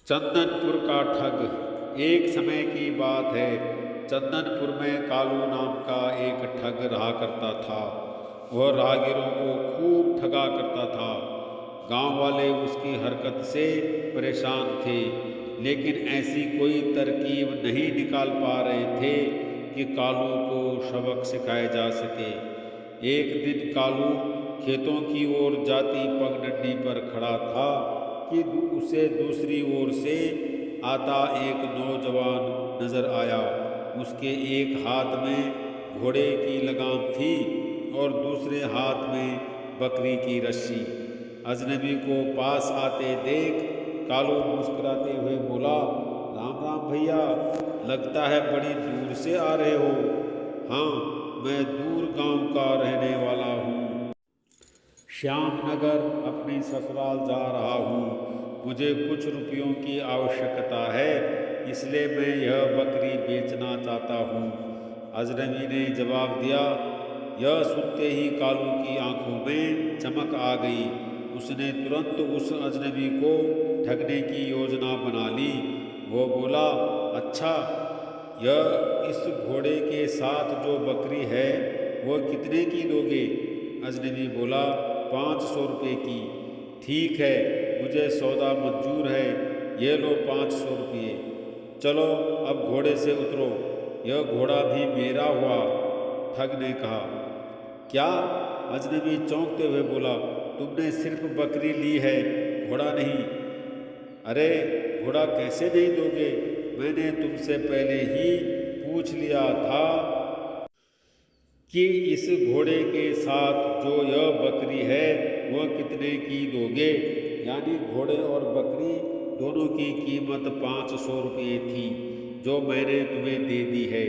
चंदनपुर का ठग। एक समय की बात है। चंदनपुर में कालू नाम का एक ठग रहा करता था। वह राहगीरों को खूब ठगा करता था। गांव वाले उसकी हरकत से परेशान थे, लेकिन ऐसी कोई तरकीब नहीं निकाल पा रहे थे कि कालू को सबक सिखाया जा सके। एक दिन कालू खेतों की ओर जाती पगडंडी पर खड़ा था कि उसे दूसरी ओर से आता एक नौजवान नजर आया। उसके एक हाथ में घोड़े की लगाम थी और दूसरे हाथ में बकरी की रस्सी। अजनबी को पास आते देख कालू मुस्कुराते हुए बोला, राम राम भैया, लगता है बड़ी दूर से आ रहे हो। हाँ, मैं दूर गांव का रहने वाला हूँ। श्यामनगर अपनी ससुराल जा रहा हूँ। मुझे कुछ रुपयों की आवश्यकता है, इसलिए मैं यह बकरी बेचना चाहता हूँ। अजनबी ने जवाब दिया। यह सुनते ही कालू की आंखों में चमक आ गई। उसने तुरंत उस अजनबी को ठगने की योजना बना ली। वो बोला, अच्छा, यह इस घोड़े के साथ जो बकरी है वो कितने की दोगे? अजनबी बोला, 500 रुपये की। ठीक है, मुझे सौदा मंजूर है, ये लो 500 रुपये। चलो अब घोड़े से उतरो, यह घोड़ा भी मेरा हुआ। ठग ने कहा। क्या? अजनबी चौंकते हुए बोला, तुमने सिर्फ बकरी ली है, घोड़ा नहीं। अरे, घोड़ा कैसे नहीं दोगे? मैंने तुमसे पहले ही पूछ लिया था कि इस घोड़े के साथ जो यह बकरी है वह कितने की दोगे? यानी घोड़े और बकरी दोनों की कीमत 500 रुपये थी, जो मैंने तुम्हें दे दी है।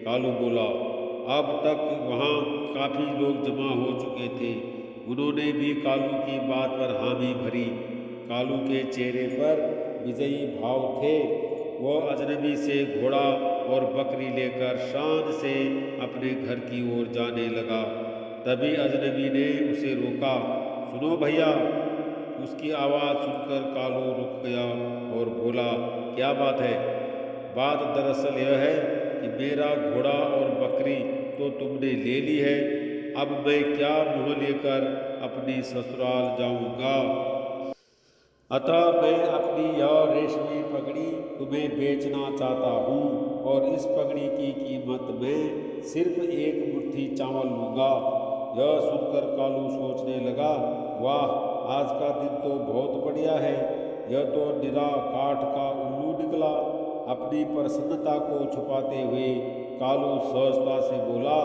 कालू बोला। अब तक वहाँ काफ़ी लोग जमा हो चुके थे। उन्होंने भी कालू की बात पर हामी भरी। कालू के चेहरे पर विजयी भाव थे। वह अजनबी से घोड़ा और बकरी लेकर शान से अपने घर की ओर जाने लगा। तभी अजनबी ने उसे रोका। सुनो भैया। उसकी आवाज़ सुनकर कालू रुक गया और बोला, क्या बात है? बात दरअसल यह है कि मेरा घोड़ा और बकरी तो तुमने ले ली है, अब मैं क्या मुँह लेकर अपनी ससुराल जाऊंगा। अतः मैं अपनी यह रेशमी पगड़ी तुम्हें बेचना चाहता हूँ और इस पगड़ी की कीमत में सिर्फ एक मुट्ठी चावल लूँगा। यह सुनकर कालू सोचने लगा, वाह, आज का दिन तो बहुत बढ़िया है। यह तो निरा काठ का उल्लू निकला। अपनी प्रसन्नता को छुपाते हुए कालू सहजता से बोला,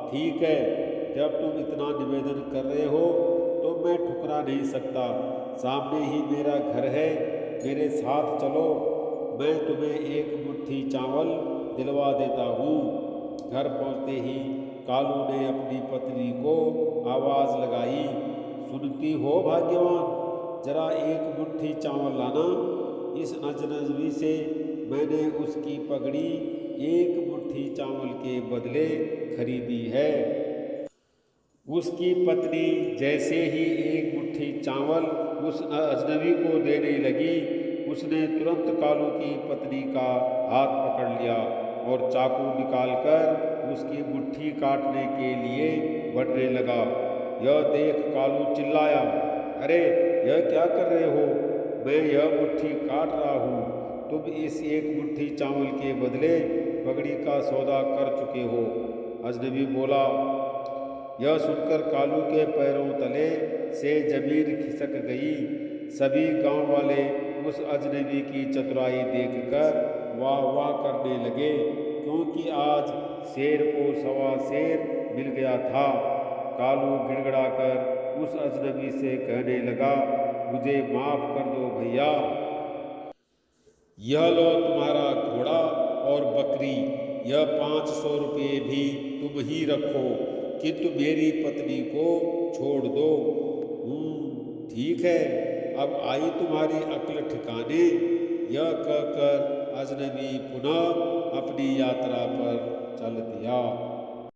ठीक है, जब तुम इतना निवेदन कर रहे हो तो मैं ठुकरा नहीं सकता। सामने ही मेरा घर है, मेरे साथ चलो, मैं तुम्हें एक मुट्ठी चावल दिलवा देता हूँ। घर पहुँचते ही कालू ने अपनी पत्नी को आवाज़ लगाई, सुनती हो भाग्यवान, जरा एक मुट्ठी चावल लाना। इस अजनबी से मैंने उसकी पगड़ी एक मुट्ठी चावल के बदले खरीदी है। उसकी पत्नी जैसे ही एक मुट्ठी चावल उस अजनबी को देने लगी, उसने तुरंत कालू की पत्नी का हाथ पकड़ लिया और चाकू निकालकर उसकी मुट्ठी काटने के लिए बढ़ने लगा। यह देख कालू चिल्लाया, अरे, यह क्या कर रहे हो? मैं यह मुट्ठी काट रहा हूँ, तुम इस एक मुट्ठी चावल के बदले पगड़ी का सौदा कर चुके हो। अजनबी बोला। यह सुनकर कालू के पैरों तले से जमीन खिसक गई। सभी गांव वाले उस अजनबी की चतुराई देखकर वाह वाह करने लगे, क्योंकि आज शेर को सवा शेर मिल गया था। कालू गिड़गिड़ाकर उस अजनबी से कहने लगा, मुझे माफ कर दो भैया, यह लो तुम्हारा घोड़ा और बकरी। यह 500 रुपये भी तुम ही रखो, किंतु मेरी पत्नी को छोड़ दो। ठीक है, अब आई तुम्हारी अक्ल ठिकाने। यह कहकर अजनबी पुनः अपनी यात्रा पर चल दिया।